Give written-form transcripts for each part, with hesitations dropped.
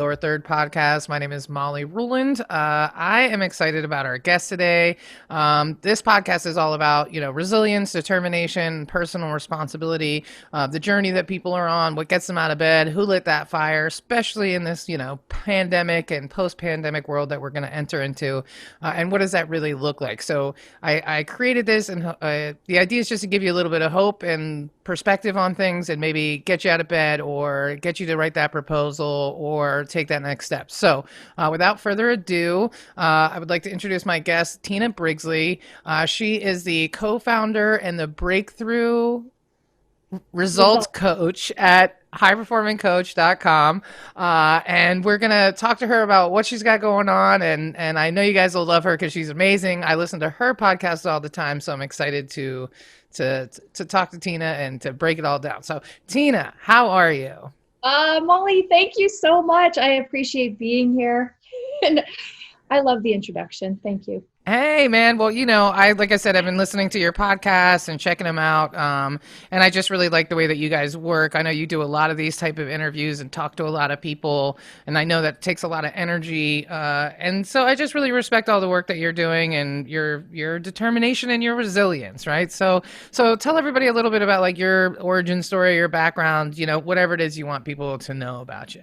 Our third podcast. My name is Molly Ruland. I am excited about our guest today. This podcast is all about, resilience, determination, personal responsibility, the journey that people are on, what gets them out of bed, who lit that fire, especially in this, pandemic and post-pandemic world that we're going to enter into, and what does that really look like? So I created this, and the idea is just to give you a little bit of hope and perspective on things, and maybe get you out of bed or get you to write that proposal or take that next step. So, without further ado, I would like to introduce my guest, Tina Brigley. She is the co-founder and the breakthrough results Result. coach at highperformingcoach.com. And we're going to talk to her about what she's got going on. And I know you guys will love her because she's amazing. I listen to her podcast all the time. So I'm excited to talk to Tina and to break it all down. So Tina, how are you? Molly, thank you so much. I appreciate being here. And I love the introduction. Thank you. Hey man, well, like I said, I've been listening to your podcast and checking them out, and I just really like the way that you guys work. I know you do a lot of these type of interviews and talk to a lot of people, and I know that takes a lot of energy. And so I just really respect all the work that you're doing and your determination and your resilience, right? So tell everybody a little bit about like your origin story, your background, whatever it is you want people to know about you.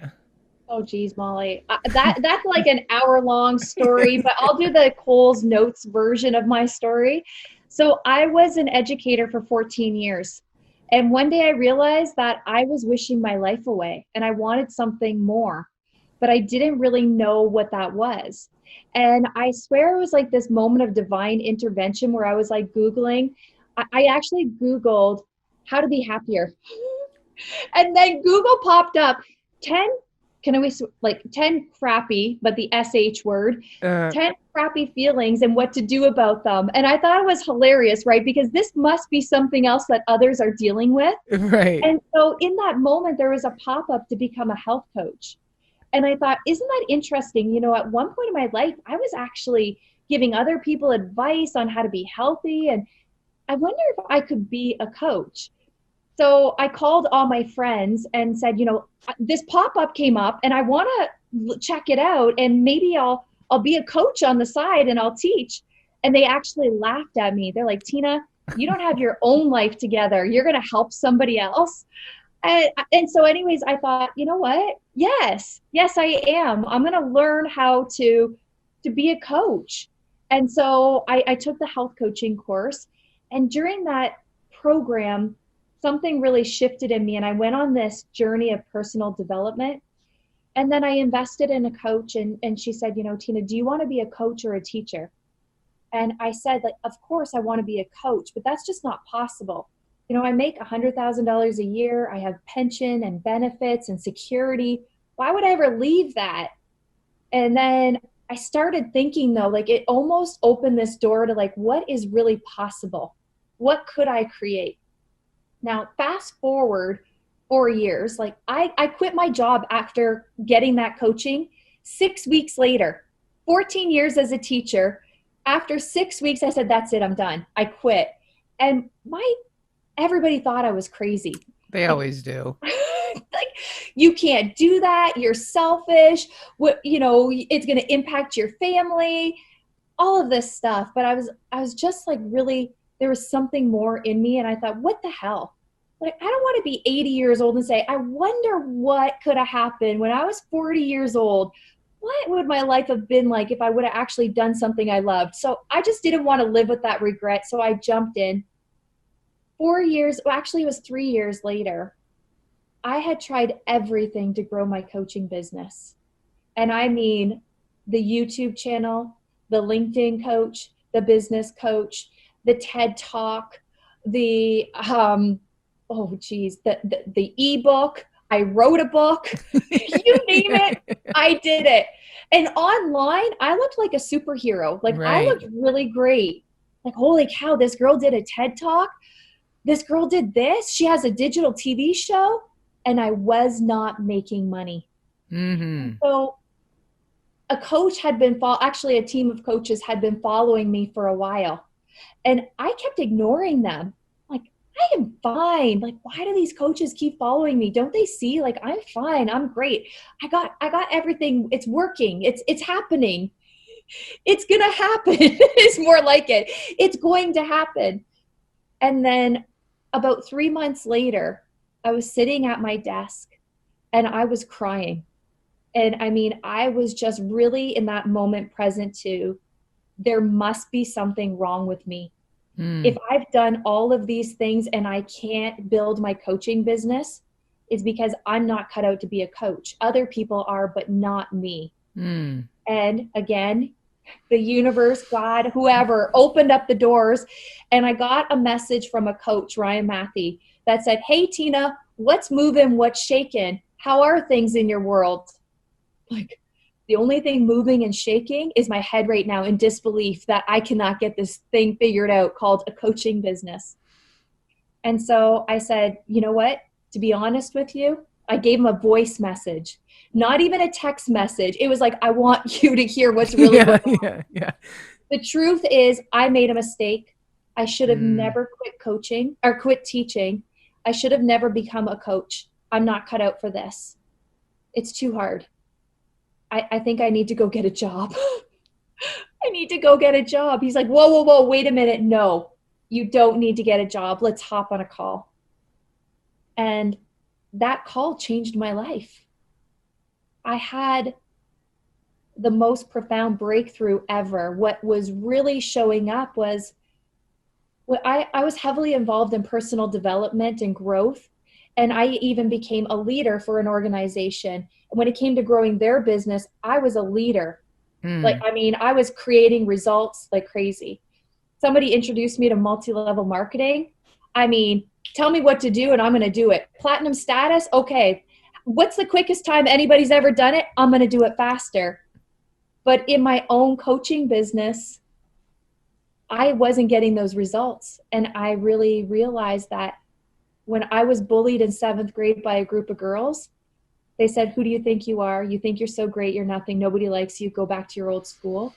Oh, geez, Molly. That's like an hour-long story, but I'll do the Cole's Notes version of my story. So I was an educator for 14 years. And one day I realized that I was wishing my life away and I wanted something more, but I didn't really know what that was. And I swear it was like this moment of divine intervention where I was like Googling. I actually Googled how to be happier. And then Google popped up 10, can we like 10 crappy, but the SH word, Uh, 10 crappy feelings and what to do about them. And I thought it was hilarious, right? Because this must be something else that others are dealing with. right. And so in that moment, there was a pop up to become a health coach. And I thought, isn't that interesting? At one point in my life, I was actually giving other people advice on how to be healthy. And I wonder if I could be a coach. So I called all my friends and said, this pop-up came up and I want to check it out and maybe I'll be a coach on the side and I'll teach. And they actually laughed at me. They're like, Tina, you don't have your own life together. You're going to help somebody else. And so anyways, I thought, you know what? Yes, I am. I'm going to learn how to be a coach. And so I took the health coaching course. And during that program, something really shifted in me and I went on this journey of personal development. And then I invested in a coach and she said, Tina, do you want to be a coach or a teacher? And I said, like, of course I want to be a coach, but that's just not possible. I make $100,000 a year. I have pension and benefits and security. Why would I ever leave that? And then I started thinking though, like it almost opened this door to like, what is really possible? What could I create? Now, fast forward 4 years, like I quit my job after getting that coaching. 6 weeks later, 14 years as a teacher, after 6 weeks, I said, that's it, I'm done. I quit. And everybody thought I was crazy. They Like, always do. like you can't do that. You're selfish. It's going to impact your family, all of this stuff. But I was just like, really, there was something more in me. And I thought, what the hell? Like, I don't want to be 80 years old and say, I wonder what could have happened when I was 40 years old. What would my life have been like if I would have actually done something I loved? So I just didn't want to live with that regret. So I jumped in. 4 years, well, actually, it was 3 years later. I had tried everything to grow my coaching business. And I mean, the YouTube channel, the LinkedIn coach, the business coach, the TED Talk, the the ebook. I wrote a book. You name it, I did it. And online, I looked like a superhero. Like I Right. looked really great. Like, holy cow, this girl did a TED Talk. This girl did this. She has a digital TV show. And I was not making money. And Mm-hmm. so a coach had been, actually a team of coaches had been following me for a while. And I kept ignoring them. Like, I am fine. Like, why do these coaches keep following me? Don't they see like I'm fine? I'm great. I got everything. It's working. It's happening. It's gonna happen. It's more like it. It's going to happen. And then about 3 months later, I was sitting at my desk and I was crying. And I mean, I was just really in that moment present to there must be something wrong with me. If Mm, I've done all of these things and I can't build my coaching business, it's because I'm not cut out to be a coach. Other people are, but not me. mm. And again, the universe, God, whoever opened up the doors. And I got a message from a coach, Ryan Matthew, that said, "Hey, Tina, what's moving? What's shaking? How are things in your world?" Like, the only thing moving and shaking is my head right now in disbelief that I cannot get this thing figured out called a coaching business. And so I said, you know what? To be honest with you, I gave him a voice message, not even a text message. It was like, I want you to hear what's really Yeah, going on. yeah, yeah. The truth is, I made a mistake. I should have Mm. never quit coaching or quit teaching. I should have never become a coach. I'm not cut out for this. It's too hard. I think I need to go get a job. I need to go get a job. He's like, whoa, whoa, whoa, wait a minute. No, you don't need to get a job. Let's hop on a call. And that call changed my life. I had the most profound breakthrough ever. What was really showing up was I was heavily involved in personal development and growth. And I even became a leader for an organization. And when it came to growing their business, I was a leader. Like, Mm. I mean, I was creating results like crazy. Somebody introduced me to multi-level marketing. I mean, tell me what to do and I'm going to do it. Platinum status, okay. What's the quickest time anybody's ever done it? I'm going to do it faster. But in my own coaching business, I wasn't getting those results. And I really realized that when I was bullied in 7th grade by a group of girls, they said, "Who do you think you are? You think you're so great, you're nothing, nobody likes you, go back to your old school."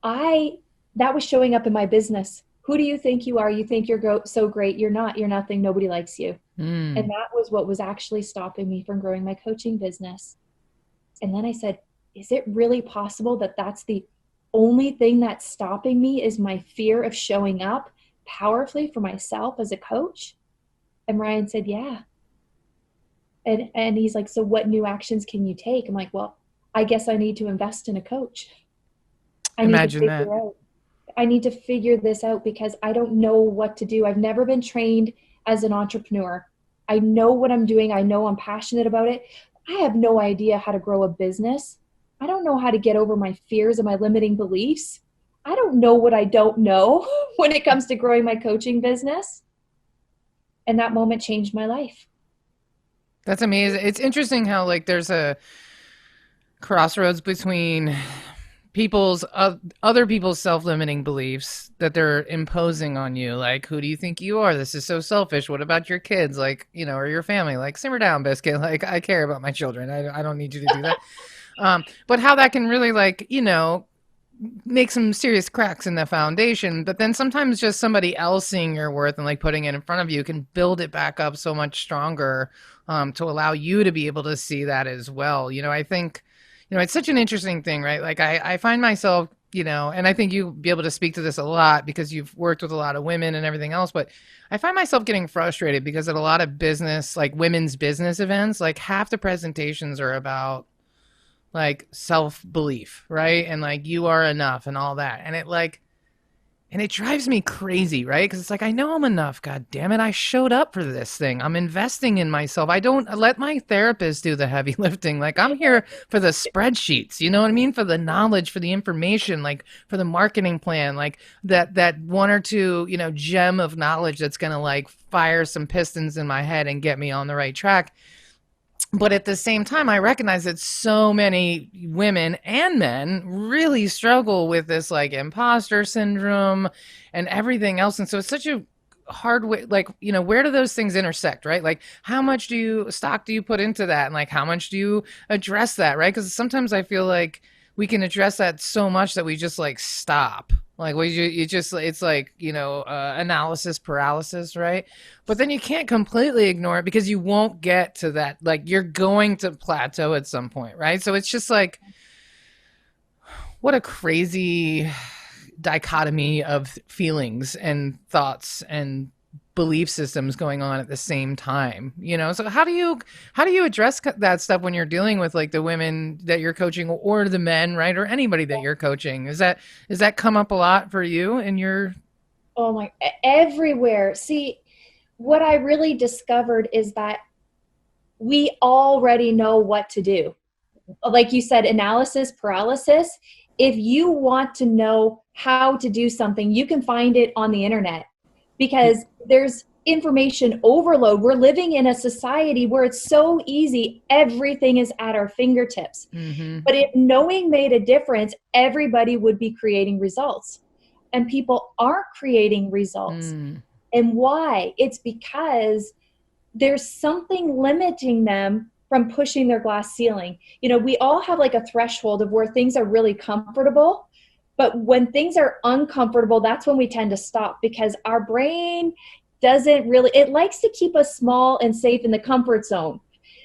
I That was showing up in my business. Who do you think you are? You think you're so great, you're not, you're nothing, nobody likes you. And Mm. that was what was actually stopping me from growing my coaching business. And then I said, is it really possible that that's the only thing that's stopping me is my fear of showing up powerfully for myself as a coach? And Ryan said, yeah. And he's like, so what new actions can you take? I'm like, well, I guess I need to invest in a coach. I need to Imagine that. figure out I need to figure this out because I don't know what to do. I've never been trained as an entrepreneur. I know what I'm doing. I know I'm passionate about it. I have no idea how to grow a business. I don't know how to get over my fears and my limiting beliefs. I don't know what I don't know when it comes to growing my coaching business. And that moment changed my life. That's amazing. It's interesting how like there's a crossroads between other people's self-limiting beliefs that they're imposing on you, like, who do you think you are? This is so selfish. What about your kids, like, or your family? Like, simmer down, biscuit. Like, I care about my children. I don't need you to do that. But how that can really, like, make some serious cracks in the foundation. But then sometimes just somebody else seeing your worth and like putting it in front of you can build it back up so much stronger, to allow you to be able to see that as well. I think, it's such an interesting thing, right? Like I find myself, and I think you'll be able to speak to this a lot because you've worked with a lot of women and everything else, but I find myself getting frustrated because at a lot of business, like women's business events, like half the presentations are about like self belief, right? And like you are enough and all that. And it drives me crazy, right? Because it's like, I know I'm enough. God damn it. I showed up for this thing. I'm investing in myself. I don't let my therapist do the heavy lifting. Like, I'm here for the spreadsheets. You know what I mean? For the knowledge, for the information, like for the marketing plan, like that one or two, gem of knowledge that's going to like fire some pistons in my head and get me on the right track. But at the same time, I recognize that so many women and men really struggle with this like imposter syndrome and everything else. And so it's such a hard way, like, where do those things intersect, right? Like, how much stock do you put into that? And like, how much do you address that, right? Because sometimes I feel like we can address that so much that we just like stop. Like, well, you just, it's like, analysis paralysis, right? But then you can't completely ignore it because you won't get to that. Like, you're going to plateau at some point, right? So it's just like, what a crazy dichotomy of feelings and thoughts and belief systems going on at the same time, so how do you address that stuff when you're dealing with like the women that you're coaching or the men, right, or anybody that you're coaching? Is that come up a lot for you in your? Oh my, everywhere. See, what I really discovered is that we already know what to do. Like you said, analysis paralysis. If you want to know how to do something, you can find it on the internet because there's information overload. We're living in a society where it's so easy, everything is at our fingertips. Mm-hmm. But if knowing made a difference, everybody would be creating results. And people aren't creating results. Mm. And why? It's because there's something limiting them from pushing their glass ceiling. We all have like a threshold of where things are really comfortable. But when things are uncomfortable, that's when we tend to stop because our brain doesn't really, it likes to keep us small and safe in the comfort zone.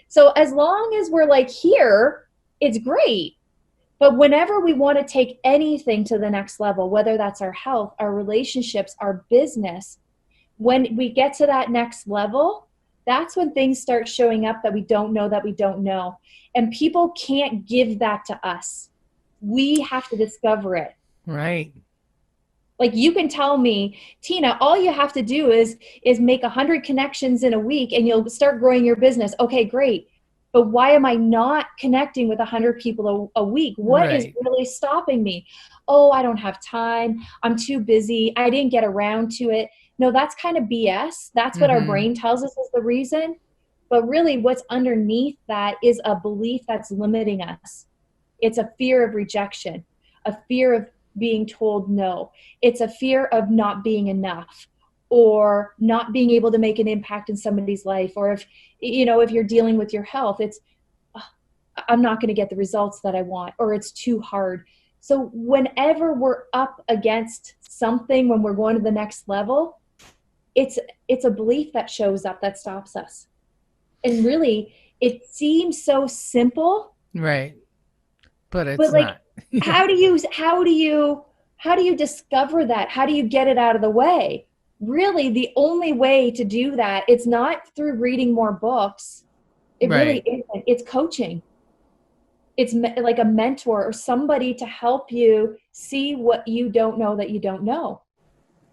So as long as we're like here, it's great. But whenever we want to take anything to the next level, whether that's our health, our relationships, our business, when we get to that next level, that's when things start showing up that we don't know that we don't know. And people can't give that to us. We have to discover it. Right. Like you can tell me, Tina, all you have to do is make 100 connections in a week and you'll start growing your business. Okay, great. But why am I not connecting with 100 people a week? What is Right. really stopping me? Oh, I don't have time. I'm too busy. I didn't get around to it. No, that's kind of BS. That's what our Mm-hmm. brain tells us is the reason. But really, what's underneath that is a belief that's limiting us. It's a fear of rejection, a fear of being told no. It's a fear of not being enough or not being able to make an impact in somebody's life. Or if you're dealing with your health, it's, "Oh, I'm not going to get the results that I want," or it's too hard. So whenever we're up against something, when we're going to the next level, it's it's a belief that shows up that stops us. And really, it seems so simple, Right. But but it's like, not. Yeah. how do you discover that? How do you get it out of the way? Really, the only way to do that, it's not through reading more books. It really Right. isn't. It's coaching. It's like a mentor or somebody to help you see what you don't know that you don't know.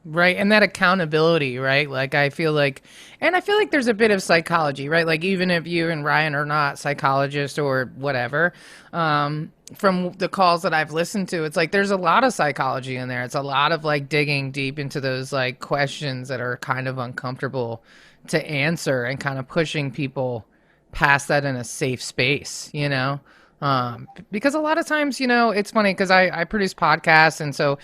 Right. And that accountability, right? Like, and I feel like there's a bit of psychology, right? Like, even if you and Ryan are not psychologists or whatever, from the calls that I've listened to, it's like there's a lot of psychology in there. It's a lot of like digging deep into those like questions that are kind of uncomfortable to answer and kind of pushing people past that in a safe space, because a lot of times, it's funny because I produce podcasts. And so,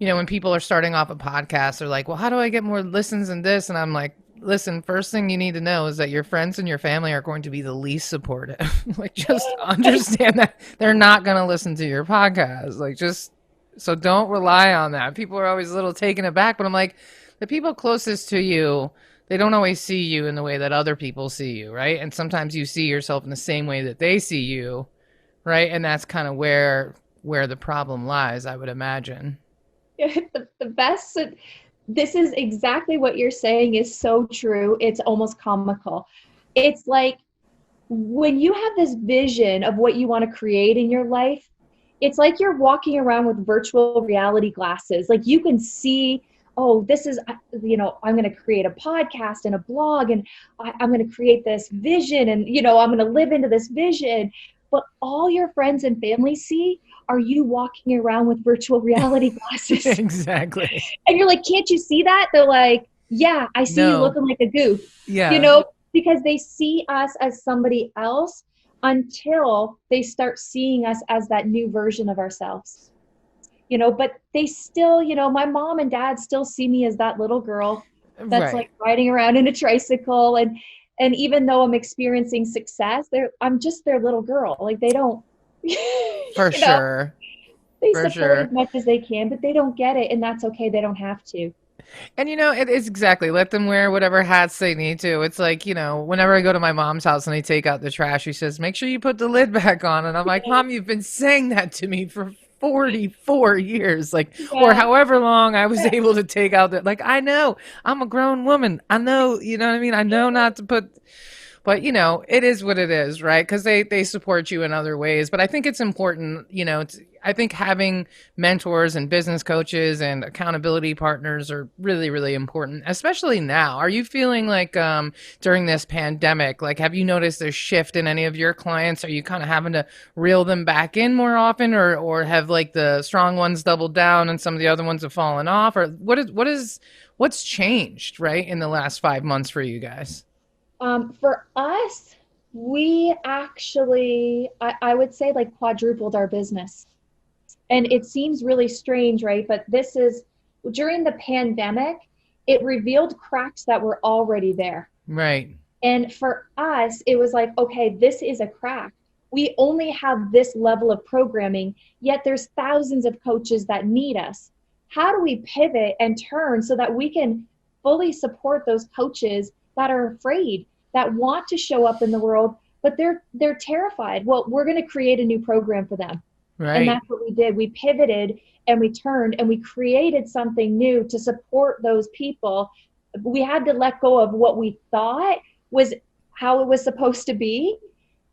when people are starting off a podcast, they're like, well, how do I get more listens and this? And I'm like, listen, first thing you need to know is that your friends and your family are going to be the least supportive. Like, just understand that they're not going to listen to your podcast. Like, just so don't rely on that. People are always a little taken aback, but I'm like, the people closest to you, they don't always see you in the way that other people see you, right? And sometimes you see yourself in the same way that they see you, right? And that's kind of where the problem lies, I would imagine. The best, this is exactly what you're saying is so true. It's almost comical. It's like when you have this vision of what you want to create in your life, it's like you're walking around with virtual reality glasses. Like you can see, oh, this is, I'm going to create a podcast and a blog, and I'm going to create this vision, and, I'm going to live into this vision. But all your friends and family see are you walking around with virtual reality glasses. Exactly. And you're like, can't you see that? They're like, yeah, I see you No. looking like a goof, Yeah. because they see us as somebody else until they start seeing us as that new version of ourselves. But they still, my mom and dad still see me as that little girl that's like Right. riding around in a tricycle. And even though I'm experiencing success, I'm just their little girl. Like they don't, For you know, sure. They For support sure. as much as they can, but they don't get it, and that's okay. They don't have to. And it is exactly let them wear whatever hats they need to. It's like, whenever I go to my mom's house and they take out the trash, she says, make sure you put the lid back on. And I'm like, Yeah, Mom, you've been saying that to me for 44 years, like, or yeah, however long I was able to take out that. Like, I know I'm a grown woman. I know, you know what I mean? I know not to put, but it is what it is, right? Because they support you in other ways. But I think it's important, I think having mentors and business coaches and accountability partners are really, really important, especially now. Are you feeling like during this pandemic, like have you noticed a shift in any of your clients? Are you kind of having to reel them back in more often, or have like the strong ones doubled down and some of the other ones have fallen off? Or what's changed, right, in the last 5 months for you guys? For us, we actually, I would say, like quadrupled our business. And it seems really strange, right? But this is during the pandemic, it revealed cracks that were already there. Right. And for us, it was like, okay, this is a crack. We only have this level of programming, yet there's thousands of coaches that need us. How do we pivot and turn so that we can fully support those coaches that are afraid, that want to show up in the world, but they're terrified? Well, we're going to create a new program for them. And Right. that's what we did. We pivoted and we turned and we created something new to support those people. We had to let go of what we thought was how it was supposed to be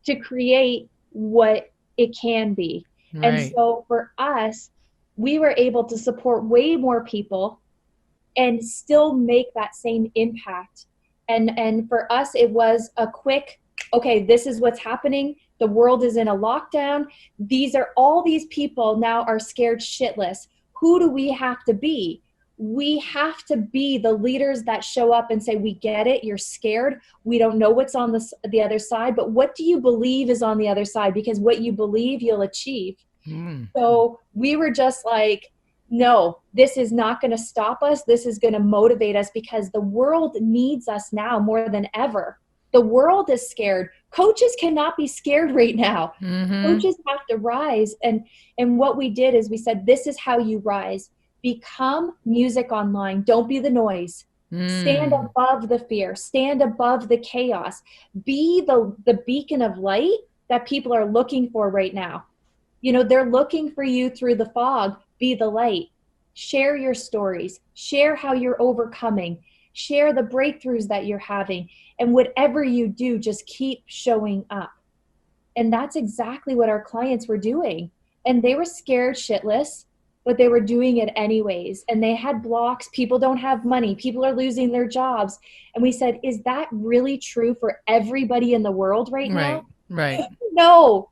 to create what it can be. And Right. so for us, we were able to support way more people and still make that same impact. And for us, it was a quick, okay, this is what's happening. The world is in a lockdown. These are all these people now are scared shitless. Who do we have to be? We have to be the leaders that show up and say, we get it, you're scared, we don't know what's on the other side, but what do you believe is on the other side? Because what you believe you'll achieve. Mm. So we were just like, no, this is not going to stop us. This is going to motivate us because the world needs us now more than ever. The world is scared. Coaches cannot be scared right now. Mm-hmm. Coaches have to rise. And what we did is we said, this is how you rise. Become music online. Don't be the noise. Stand Mm. above the fear. Stand above the chaos. Be the beacon of light that people are looking for right now. They're looking for you through the fog. Be the light. Share your stories. Share how you're overcoming. Share the breakthroughs that you're having. And whatever you do, just keep showing up. And that's exactly what our clients were doing. And they were scared shitless, but they were doing it anyways. And they had blocks. People don't have money. People are losing their jobs. And we said, is that really true for everybody in the world right Right. now? Right. No,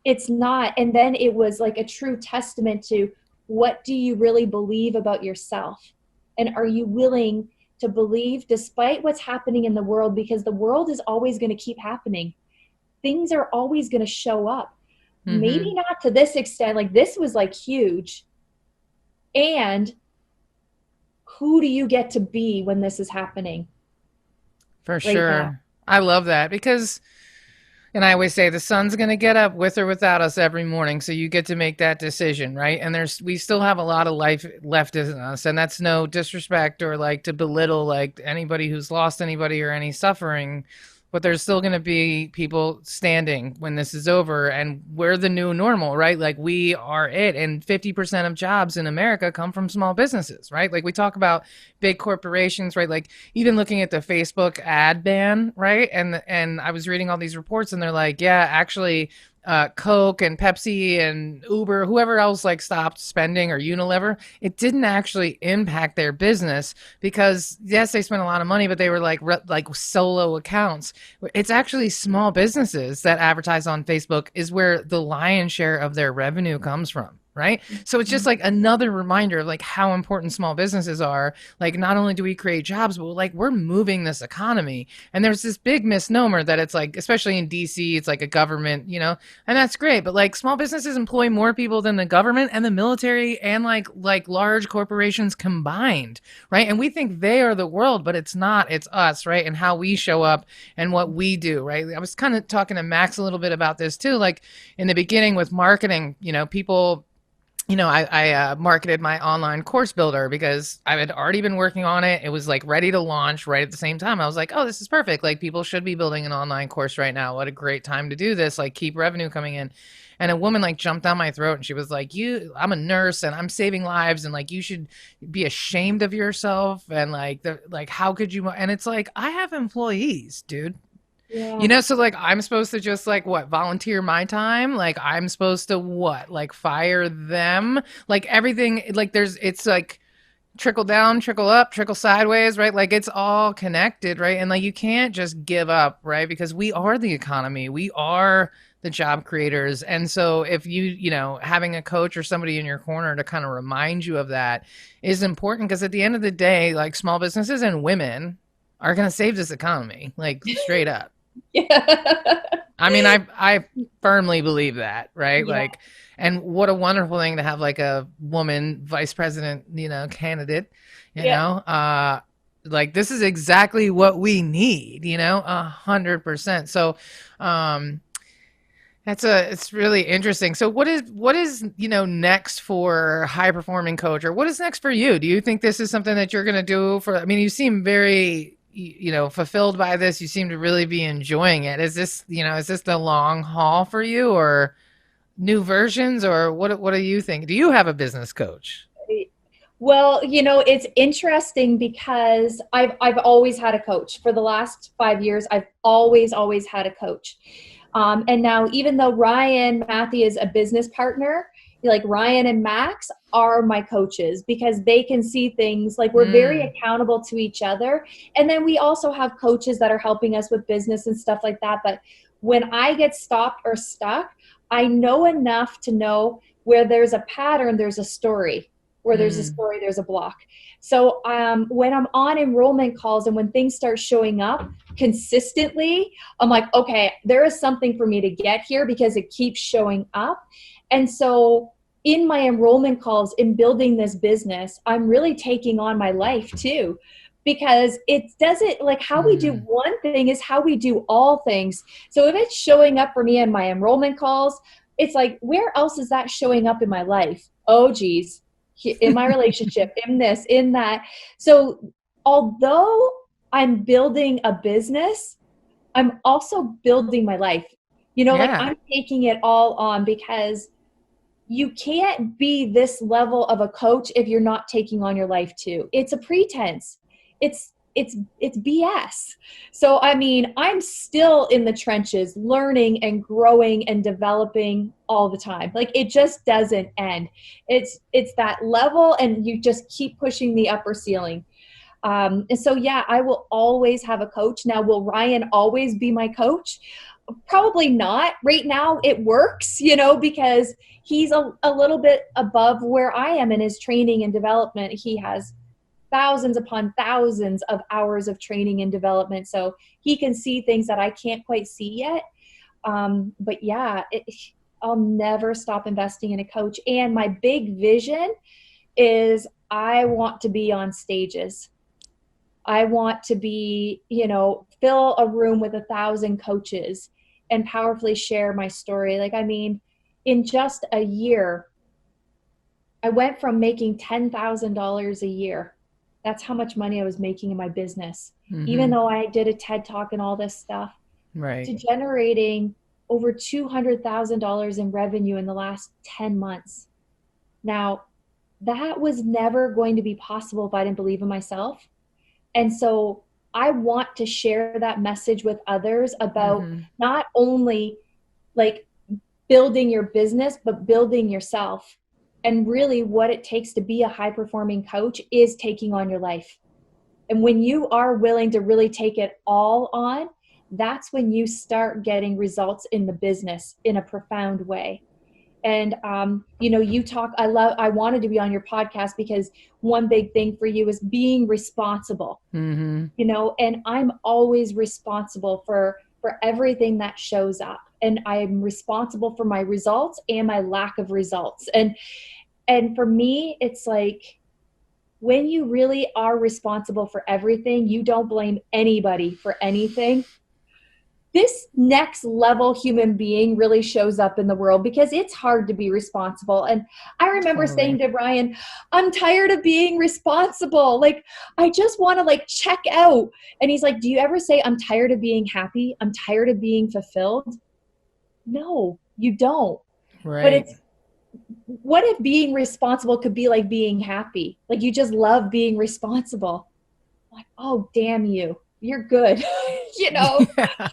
it's not. And then it was like a true testament to what do you really believe about yourself? And are you willing to believe despite what's happening in the world? Because the world is always going to keep happening. Things are always going to show up. Mm-hmm. Maybe not to this extent. Like this was like huge. And who do you get to be when this is happening For right now? sure. I love that because, and I always say the sun's going to get up with or without us every morning. So you get to make that decision, right? And we still have a lot of life left in us. And that's no disrespect or like to belittle like anybody who's lost anybody or any suffering. But there's still going to be people standing when this is over. And we're the new normal, right? Like we are it. And 50% of jobs in America come from small businesses, right? Like we talk about big corporations, right? Like even looking at the Facebook ad ban, right? And I was reading all these reports, and they're like, yeah, actually, Coke and Pepsi and Uber, whoever else like stopped spending, or Unilever, it didn't actually impact their business because yes, they spent a lot of money, but they were like solo accounts. It's actually small businesses that advertise on Facebook is where the lion's share of their revenue comes from. Right. So it's just like another reminder of like how important small businesses are. Like not only do we create jobs, but like we're moving this economy. And there's this big misnomer that it's like, especially in DC, it's like a government, and that's great. But like small businesses employ more people than the government and the military and like large corporations combined. Right. And we think they are the world, but it's not. It's us. Right. And how we show up and what we do. Right. I was kind of talking to Max a little bit about this too. Like in the beginning with marketing, people I marketed my online course builder because I had already been working on it. It was like ready to launch right at the same time. I was like, oh, this is perfect. Like people should be building an online course right now. What a great time to do this. Like keep revenue coming in. And a woman like jumped down my throat and she was like, I'm a nurse and I'm saving lives and like you should be ashamed of yourself. And like, how could you? And it's like, I have employees, dude. Yeah. So like I'm supposed to just like what, volunteer my time? Like I'm supposed to what? Like fire them? Like everything like it's like trickle down, trickle up, trickle sideways, right? Like it's all connected, right? And like you can't just give up, right? Because we are the economy. We are the job creators. And so if having a coach or somebody in your corner to kind of remind you of that is important because at the end of the day, like small businesses and women are going to save this economy, like straight up. Yeah. I mean, I firmly believe that, right? Yeah. Like, and what a wonderful thing to have like a woman vice president, candidate, you Yeah. know, uh, like this is exactly what we need, 100%. So, um, it's really interesting. So what is, next for high performing coach or what is next for you? Do you think this is something that you're going to do for, I mean, you seem very, fulfilled by this. You seem to really be enjoying it. Is this the long haul for you or new versions or what do you think? Do you have a business coach? Well, it's interesting because I've always had a coach for the last 5 years. I've always had a coach. And now, even though Ryan Matthew is a business partner, like Ryan and Max are my coaches because they can see things like we're very Mm, accountable to each other. And then we also have coaches that are helping us with business and stuff like that. But when I get stopped or stuck, I know enough to know where there's a pattern, there's a story. Where there's a mm, story, there's a block. So when I'm on enrollment calls and when things start showing up consistently, I'm like, okay, there is something for me to get here because it keeps showing up. And so in my enrollment calls, in building this business, I'm really taking on my life too. Because it doesn't, like, how we do mm. one thing is how we do all things. So if it's showing up for me in my enrollment calls, it's like, where else is that showing up in my life? Oh, geez, in my relationship, in this, in that. So although I'm building a business, I'm also building my life. Like Yeah. I'm taking it all on because you can't be this level of a coach if you're not taking on your life too. It's a pretense. It's BS. So I mean, I'm still in the trenches learning and growing and developing all the time. Like it just doesn't end. It's that level and you just keep pushing the upper ceiling. And so, yeah, I will always have a coach. Now, will Ryan always be my coach? Probably not. Right now, it works, because he's a little bit above where I am in his training and development. He has thousands upon thousands of hours of training and development. So he can see things that I can't quite see yet. But yeah, I'll never stop investing in a coach. And my big vision is I want to be on stages. I want to be, fill a room with 1,000 coaches and powerfully share my story. Like, I mean, in just a year, I went from making $10,000 a year. That's how much money I was making in my business, even Mm-hmm. though I did a TED talk and all this stuff, Right. to generating over $200,000 in revenue in the last 10 months. Now, that was never going to be possible if I didn't believe in myself. And so I want to share that message with others about Mm-hmm. not only like building your business, but building yourself. And really, what it takes to be a high performing coach is taking on your life. And when you are willing to really take it all on, that's when you start getting results in the business in a profound way. And you talk, I wanted to be on your podcast because one big thing for you is being responsible, Mm-hmm. and I'm always responsible for everything that shows up, and I'm responsible for my results and my lack of results. And for me, it's like when you really are responsible for everything, you don't blame anybody for anything, this next level human being really shows up in the world because it's hard to be responsible. And I remember saying Totally. to Brian, I'm tired of being responsible. Like, I just want to like check out. And he's like, do you ever say, I'm tired of being happy? I'm tired of being fulfilled? No, you don't. But Right. it's, what if being responsible could be like being happy? Like you just love being responsible. Like, oh, damn you. You're good. you know? Yeah.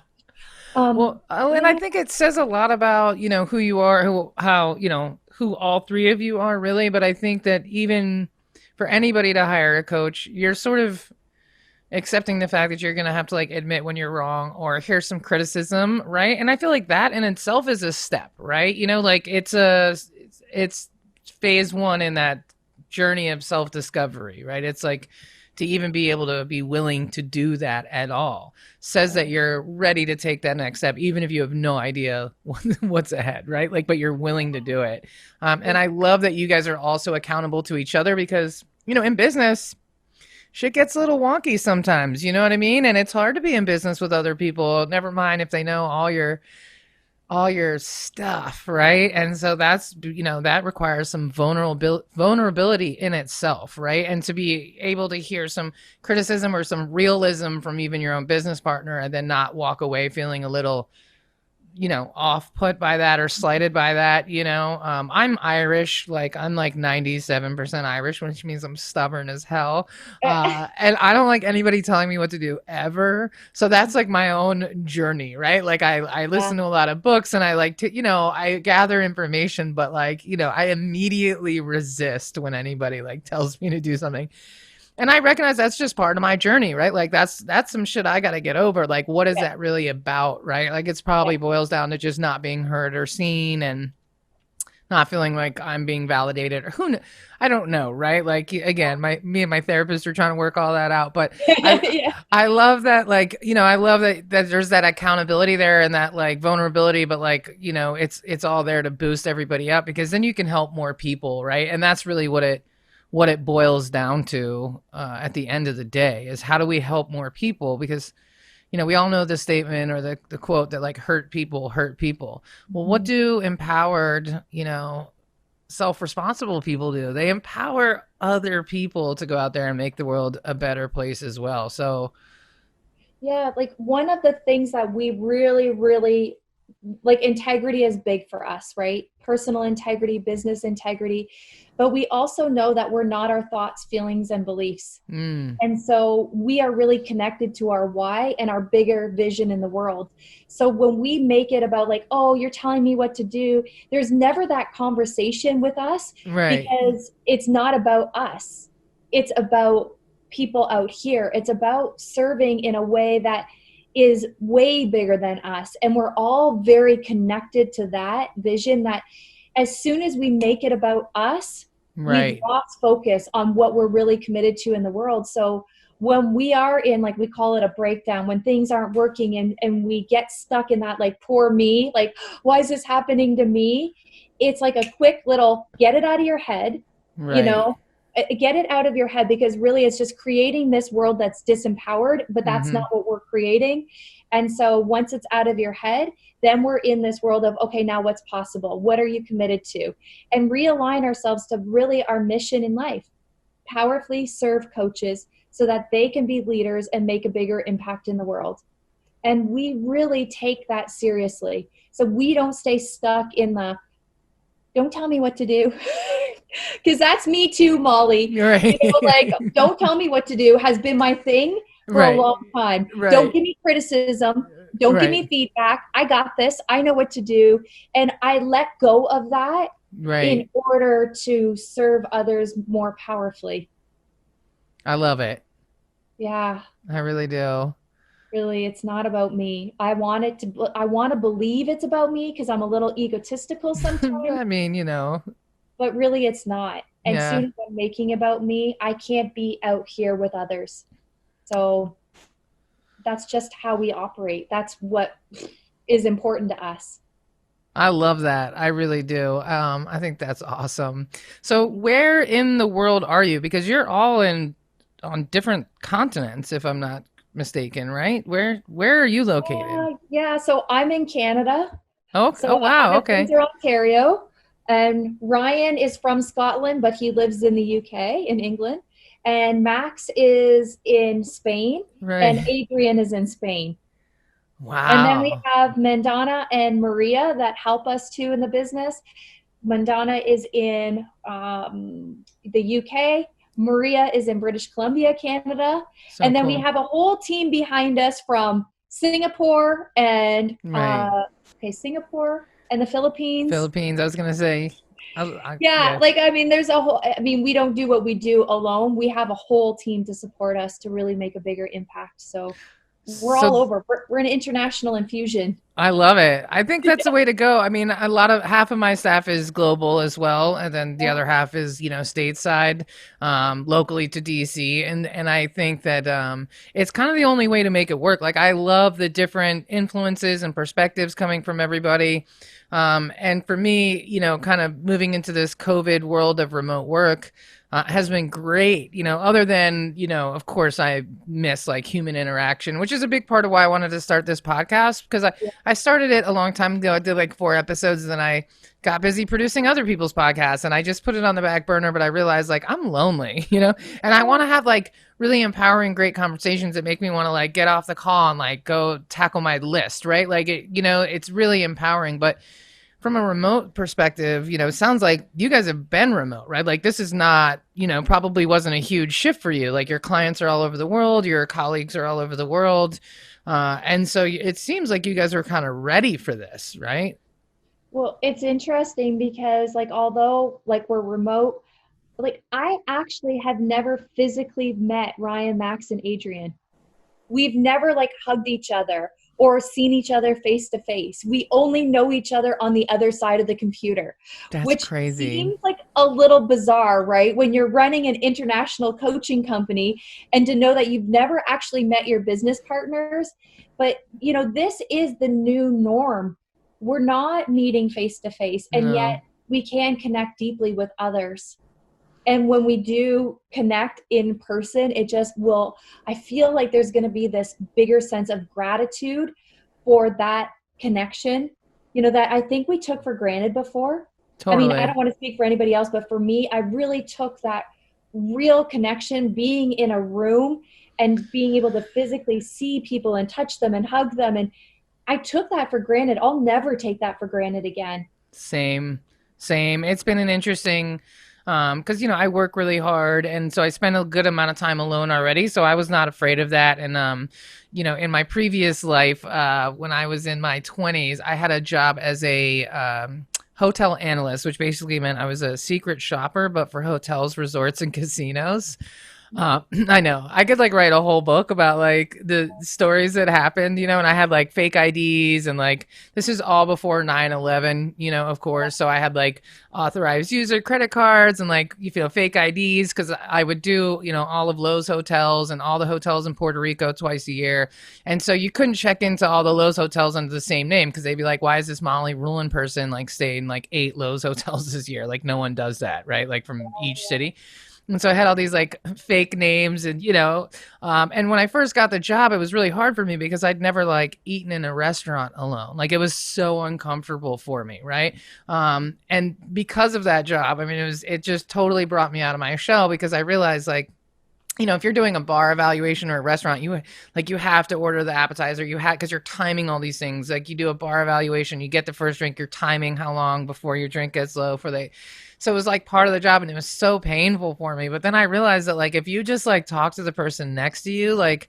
Um, Well, oh, and I yeah, think it says a lot about, who you are, how, who all three of you are really. But I think that even for anybody to hire a coach, you're sort of accepting the fact that you're going to have to like admit when you're wrong or hear some criticism, right? And I feel like that in itself is a step, right? Like it's phase one in that journey of self-discovery, right? It's like to even be able to be willing to do that at all says that you're ready to take that next step, even if you have no idea what's ahead, right? Like, but you're willing to do it. And I love that you guys are also accountable to each other because, in business, shit gets a little wonky sometimes, you know what I mean? And it's hard to be in business with other people, never mind if they know all your stuff, right? And so that's that requires some vulnerability in itself, right? And to be able to hear some criticism or some realism from even your own business partner and then not walk away feeling a little off put by that or slighted by that. I'm Irish, like I'm like 97% Irish, which means I'm stubborn as hell. And I don't like anybody telling me what to do ever. So that's like my own journey, right? Like I yeah, listen to a lot of books and I like to, I gather information, but like, I immediately resist when anybody like tells me to do something. And I recognize that's just part of my journey, right? Like that's some shit I got to get over. Like what is yeah, that really about, right? Like it's yeah, probably boils down to just not being heard or seen and not feeling like I'm being validated or I don't know, right? Like again, me and my therapist are trying to work all that out, but I yeah, I love that like, I love that there's that accountability there and that like vulnerability, but like, it's all there to boost everybody up because then you can help more people, right? And that's really what it boils down to at the end of the day is how do we help more people because we all know the statement or the quote that like hurt people. Well, what Mhm. do empowered self-responsible people do? They empower other people to go out there and make the world a better place as well. So Yeah, like one of the things that we really, really like, integrity is big for us, right? Personal integrity, business integrity. But we also know that we're not our thoughts, feelings, and beliefs. mm, And so we are really connected to our why and our bigger vision in the world. So when we make it about like, oh, you're telling me what to do, there's never that conversation with us right, because it's not about us. It's about people out here. It's about serving in a way that is way bigger than us. And we're all very connected to that vision that as soon as we make it about us, we've right, lost focus on what we're really committed to in the world. So when we are in, like, we call it a breakdown, when things aren't working and we get stuck in that, like, poor me, like, why is this happening to me? It's like a quick little get it out of your head, you right. know, get it out of your head because really it's just creating this world that's disempowered, but that's not Mm-hmm. what we're creating. And so once it's out of your head, then we're in this world of, okay, now what's possible? What are you committed to? And realign ourselves to really our mission in life. Powerfully serve coaches so that they can be leaders and make a bigger impact in the world. And we really take that seriously. So we don't stay stuck in the don't tell me what to do. Because that's me too, Molly. Like, Right. don't tell me what to do has been my thing for a Right. long time. Don't Right. give me criticism. Don't give Right. me feedback. I got this. I know what to do. And I let go of that in Right. order to serve others more powerfully. I love it. Yeah, I really do. really, it's not about me. I want to believe it's about me because I'm a little egotistical sometimes, I mean, but really it's not. And yeah. soon as I'm making about me, I can't be out here with others. So that's just how we operate. That's what is important to us. I love that. I really do. I think that's awesome. So, where in the world are you? Because you're all in on different continents, if I'm not. mistaken, right? Where are you located? Yeah. So I'm in Canada. Oh, So oh I wow, live okay. Windsor, Ontario, and Ryan is from Scotland, but he lives in the UK, in England. And Max is in Spain, and Right. Adrian is in Spain. And then we Wow. have Mandana and Maria that help us too in the business. Mandana is in the UK. Maria is in British Columbia, Canada. So And then we cool. have a whole team behind us from Singapore and Right. Singapore and the Philippines. Philippines, I was gonna say. Yeah, Yeah. like I mean, there's a whole. I mean, we don't do what we do alone. We have a whole team to support us to really make a bigger impact. So we're So all over. We're an international infusion. I love it. I think that's the way to go. I mean, half of my staff is global as well, and then the other half is, stateside, locally to DC, and I think that it's kind of the only way to make it work. Like, I love the different influences and perspectives coming from everybody, and for me, kind of moving into this COVID world of remote work. Has been great, other than, of course, I miss like human interaction, which is a big part of why I wanted to start this podcast because I started it a long time ago. I did like 4 episodes, and then I got busy producing other people's podcasts, and I just put it on the back burner. But I realized like I'm lonely, and I want to have like really empowering, great conversations that make me want to like get off the call and like go tackle my list, right? Like it's really empowering. But from a remote perspective, it sounds like you guys have been remote, right? Like this is not, probably wasn't a huge shift for you. Like your clients are all over the world, your colleagues are all over the world. And so it seems like you guys are kind of ready for this, right? Well, it's interesting because like although like we're remote, like I actually have never physically met Ryan, Max, and Adrian. We've never like hugged each other or seen each other face to face. We only know each other on the other side of the computer, That's which crazy. seems like a little bizarre, right? When you're running an international coaching company and to know that you've never actually met your business partners. But, this is the new norm. We're not meeting face to face, and yet No, we can connect deeply with others. And when we do connect in person, it just will, I feel like there's going to be this bigger sense of gratitude for that connection, that I think we took for granted before. I mean, I totally. don't want to speak for anybody else, but for me, I really took that real connection, being in a room and being able to physically see people and touch them and hug them. And I took that for granted. I'll never take that for granted again. Same, same. It's been an interesting, because I work really hard, and so I spend a good amount of time alone already. So I was not afraid of that. And in my previous life, when I was in my 20s, I had a job as a hotel analyst, which basically meant I was a secret shopper, but for hotels, resorts, and casinos. I know. I could like write a whole book about like the stories that happened, and I had like fake IDs and like this is all before 9/11, of course. So I had like authorized user credit cards and like fake IDs cuz I would do, all of Lowe's hotels and all the hotels in Puerto Rico twice a year. And so you couldn't check into all the Lowe's hotels under the same name cuz they'd be like, "Why is this Molly Rulin person like staying like 8 Lowe's hotels this year?" Like no one does that, right? Like from each city. And so I had all these like fake names and, and when I first got the job, it was really hard for me because I'd never like eaten in a restaurant alone. Like it was so uncomfortable for me. Right. And because of that job, I mean, it just totally brought me out of my shell because I realized like, if you're doing a bar evaluation or a restaurant, you have to order the appetizer. You have because you're timing all these things. Like you do a bar evaluation, you get the first drink, you're timing how long before your drink gets low for the. So it was like part of the job, and it was so painful for me. But then I realized that like if you just like talk to the person next to you, like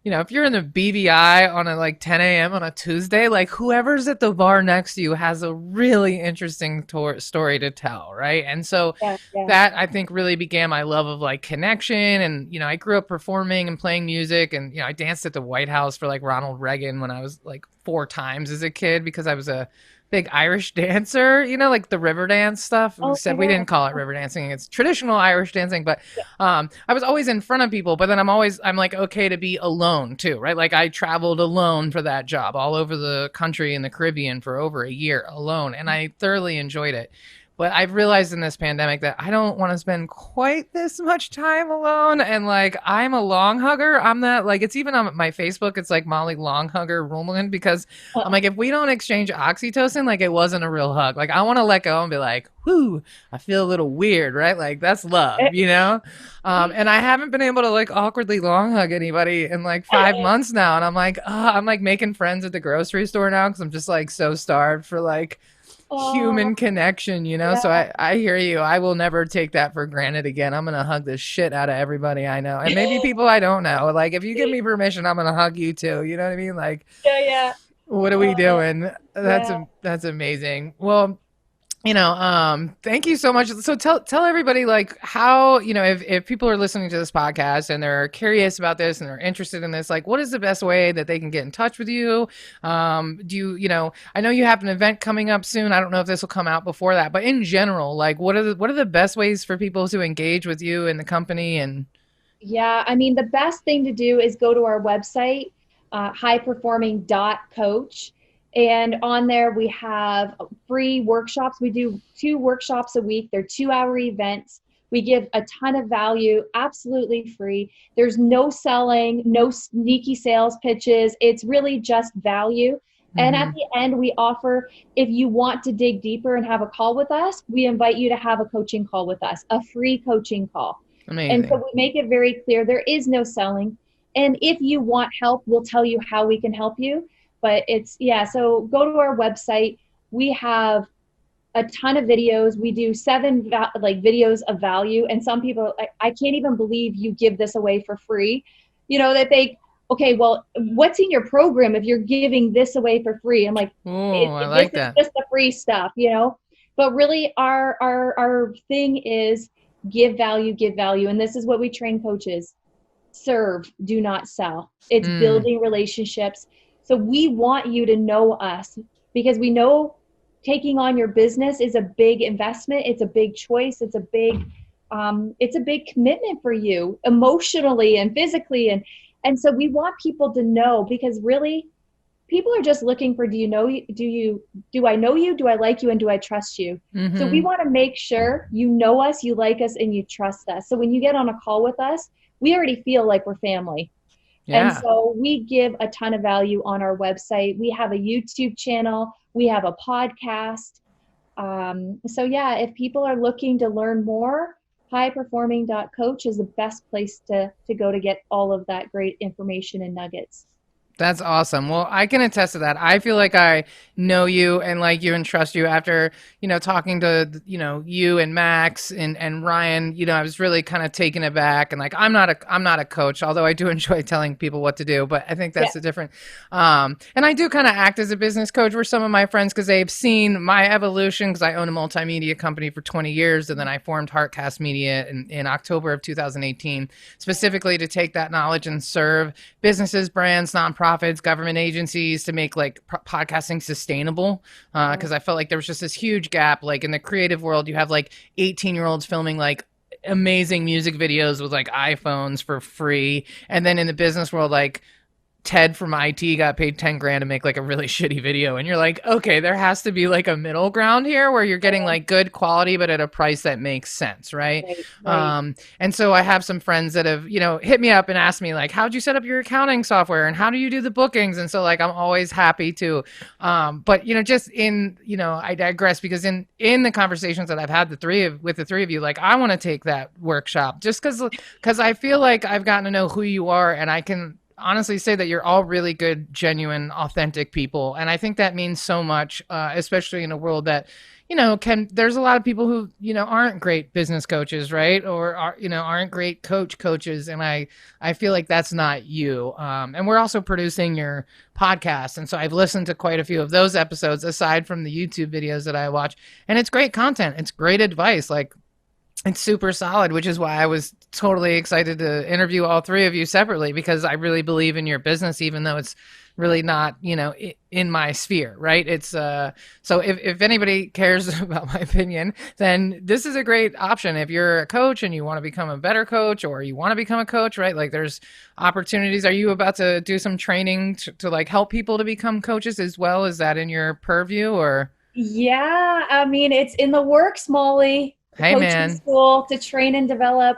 if you're in the BVI on a like 10 a.m. on a Tuesday, like whoever's at the bar next to you has a really interesting story to tell, right? And so Yeah, yeah. that I think really began my love of like connection. And I grew up performing and playing music, and I danced at the White House for like Ronald Reagan when I was like 4 times as a kid because I was a big Irish dancer, like the river dance stuff. Oh my Except we God. didn't call it river dancing. It's traditional Irish dancing, but I was always in front of people, but then I'm like okay to be alone too, right? Like I traveled alone for that job all over the country in the Caribbean for over a year alone, and I thoroughly enjoyed it. But I've realized in this pandemic that I don't want to spend quite this much time alone. And like, I'm a long hugger. I'm not like, it's even on my Facebook, it's like Molly Long Hugger Rumelin, because I'm like, if we don't exchange oxytocin, like it wasn't a real hug. Like, I want to let go and be like, whoo, I feel a little weird, right? Like, that's love, you know? And I haven't been able to like awkwardly long hug anybody in like 5 months now. And I'm like, I'm like making friends at the grocery store now because I'm just like so starved for like Oh, human connection, you know? So yeah. I hear you. I will never take that for granted again. I'm going to hug the shit out of everybody I know. And maybe people I don't know. Like, if you give me permission, I'm going to hug you too. You know what I mean? Like, Yeah, yeah. what are we Oh, doing? yeah. That's amazing. Well, thank you so much. So tell everybody like how, if people are listening to this podcast and they're curious about this and they're interested in this, like what is the best way that they can get in touch with you? Do I know you have an event coming up soon. I don't know if this will come out before that, but in general, like what are the best ways for people to engage with you and the company and Yeah, I mean, the best thing to do is go to our website, highperforming.coach. And on there, we have free workshops. We do 2 workshops a week. They're 2-hour events. We give a ton of value, absolutely free. There's no selling, no sneaky sales pitches. It's really just value. And at mm-hmm. the end, we offer, if you want to dig deeper and have a call with us, we invite you to have a coaching call with us, a free coaching call. And so Amazing. we make it very clear there is no selling. And if you want help, we'll tell you how we can help you. But yeah, so go to our website. We have a ton of videos. We do 7 like videos of value. And some people, I can't even believe you give this away for free. That okay, well, what's in your program if you're giving this away for free? I'm like, Oh, I this like is that. just the free stuff. But really, our thing is give value, and this is what we train coaches: serve, do not sell. It's Mm, building relationships. So we want you to know us because we know taking on your business is a big investment. It's a big choice. It's a big commitment for you emotionally and physically. And so we want people to know, because really people are just looking for, do I know you? Do I like you? And do I trust you? So we mm-hmm. want to make sure you know us, you like us, and you trust us. So when you get on a call with us, we already feel like we're family. And Yeah. so we give a ton of value on our website. We have a YouTube channel, we have a podcast. So yeah, if people are looking to learn more, highperforming.coach is the best place to go to get all of that great information and nuggets. That's awesome. Well, I can attest to that. I feel like I know you and like you and trust you after, talking to, you and Max and Ryan, I was really kind of taken aback and like I'm not a coach, although I do enjoy telling people what to do, but I think Yeah. that's a different and I do kind of act as a business coach for some of my friends because they've seen my evolution because I own a multimedia company for 20 years and then I formed Heartcast Media in October of 2018 specifically to take that knowledge and serve businesses, brands, nonprofits, government agencies to make like podcasting sustainable. Because I felt like there was just this huge gap. Like in the creative world, you have like 18-year-olds filming like amazing music videos with like iPhones for free. And then in the business world, like Ted from IT got paid 10 grand to make like a really shitty video. And you're like, okay, there has to be like a middle ground here where you're getting like good quality, but at a price that makes sense. Right. Right, right. And so I have some friends that have, hit me up and asked me like, how'd you set up your accounting software and how do you do the bookings? And so like, I'm always happy to, but just I digress because in the conversations that I've had with the three of you, like I want to take that workshop just because I feel like I've gotten to know who you are and I can honestly say that you're all really good, genuine, authentic people. And I think that means so much, especially in a world that, there's a lot of people who, aren't great business coaches, right? Or aren't great coaches. And I feel like that's not you. And we're also producing your podcast. And so I've listened to quite a few of those episodes aside from the YouTube videos that I watch. And it's great content. It's great advice. Like, it's super solid, which is why I was totally excited to interview all three of you separately because I really believe in your business, even though it's really not, in my sphere, right? It's so if anybody cares about my opinion, then this is a great option. If you're a coach and you want to become a better coach or you want to become a coach, right? Like there's opportunities. Are you about to do some training to like help people to become coaches as well? Is that in your purview or? Yeah, I mean, it's in the works, Molly. The Hey, coaching man. school to train and develop,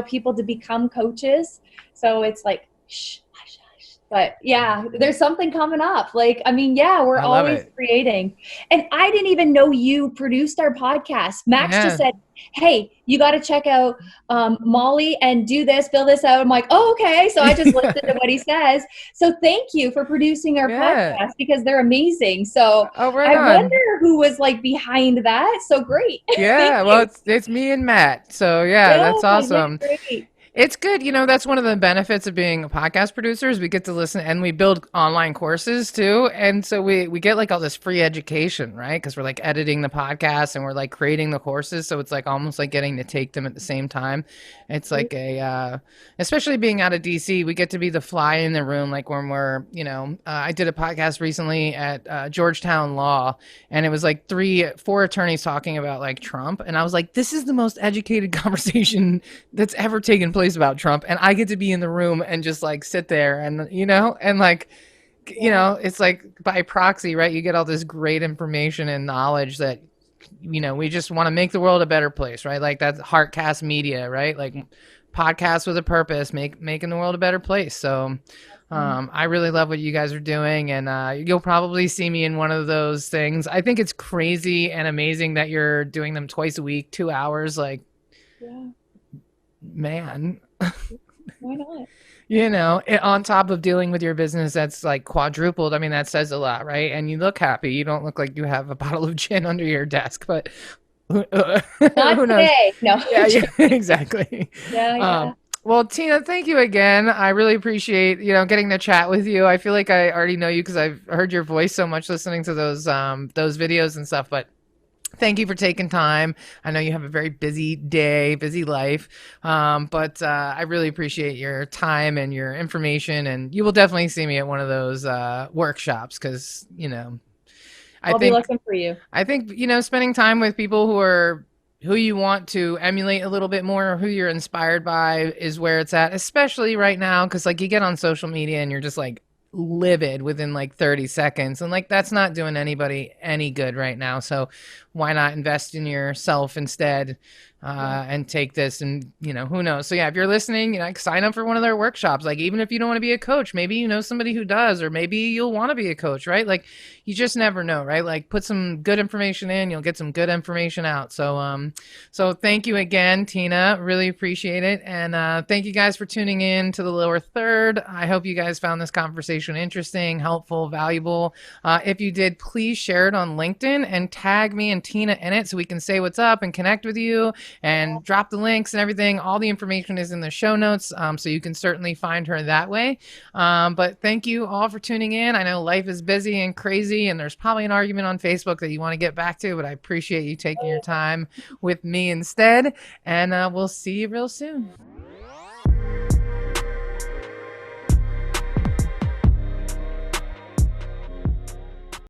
people to become coaches. So it's like, shh, hush, hush. But yeah, there's something coming up. Like, I mean, yeah, we're I love always it. creating. And I didn't even know you produced our podcast. Max just Yeah. said, hey, you got to check out Molly and do this, fill this out. I'm like, oh, okay. So I just listened to what he says. So thank you for producing our Yeah. podcast because they're amazing. So Oh, right I on. wonder who was like behind that. So great. Thank Yeah, well, you. it's me and Matt. So yeah, Yeah, that's yeah, awesome. great. It's good. That's one of the benefits of being a podcast producer is we get to listen and we build online courses too. And so we get like all this free education, right? Because we're like editing the podcast and we're like creating the courses. So it's like almost like getting to take them at the same time. It's like especially being out of DC, we get to be the fly in the room. Like when I did a podcast recently at Georgetown Law, and it was like four attorneys talking about like Trump. And I was like, this is the most educated conversation that's ever taken place about Trump, and I get to be in the room and just like sit there and and like Yeah. it's like by proxy, right? You get all this great information and knowledge that we just want to make the world a better place, right? Like that's Heartcast media, right? Like podcasts with a purpose, making the world a better place. So I really love what you guys are doing, and you'll probably see me in one of those things. I think it's crazy and amazing that you're doing them twice a week, 2 hours. Like, Yeah. man, Why not? on top of dealing with your business that's like quadrupled. I mean, that says a lot, right? And you look happy. You don't look like you have a bottle of gin under your desk, but Not who knows? today. No. Yeah, yeah, exactly. Yeah, Um, yeah. well, Tina, thank you again. I really appreciate, getting to chat with you. I feel like I already know you because I've heard your voice so much listening to those videos and stuff, but thank you for taking time. I know you have a very busy day, busy life, but I really appreciate your time and your information. And you will definitely see me at one of those workshops because I I'll be think looking for you. spending time with people who you want to emulate a little bit more, or who you're inspired by, is where it's at. Especially right now, because like you get on social media and you're just like livid within like 30 seconds and like that's not doing anybody any good right now. So why not invest in yourself instead, Yeah. and take this, and who knows. So yeah, if you're listening, sign up for one of their workshops. Like even if you don't want to be a coach, maybe you know somebody who does, or maybe you'll want to be a coach, right? Like you just never know, right? Like put some good information in, you'll get some good information out. So thank you again, Tina. Really appreciate it. And thank you guys for tuning in to the lower third. I hope you guys found this conversation interesting, helpful, valuable. If you did, please share it on LinkedIn and tag me and Tina in it so we can say what's up and connect with you and drop the links and everything. All the information is in the show notes, so you can certainly find her that way. But thank you all for tuning in. I know life is busy and crazy, and there's probably an argument on Facebook that you want to get back to, but I appreciate you taking your time with me instead. And we'll see you real soon.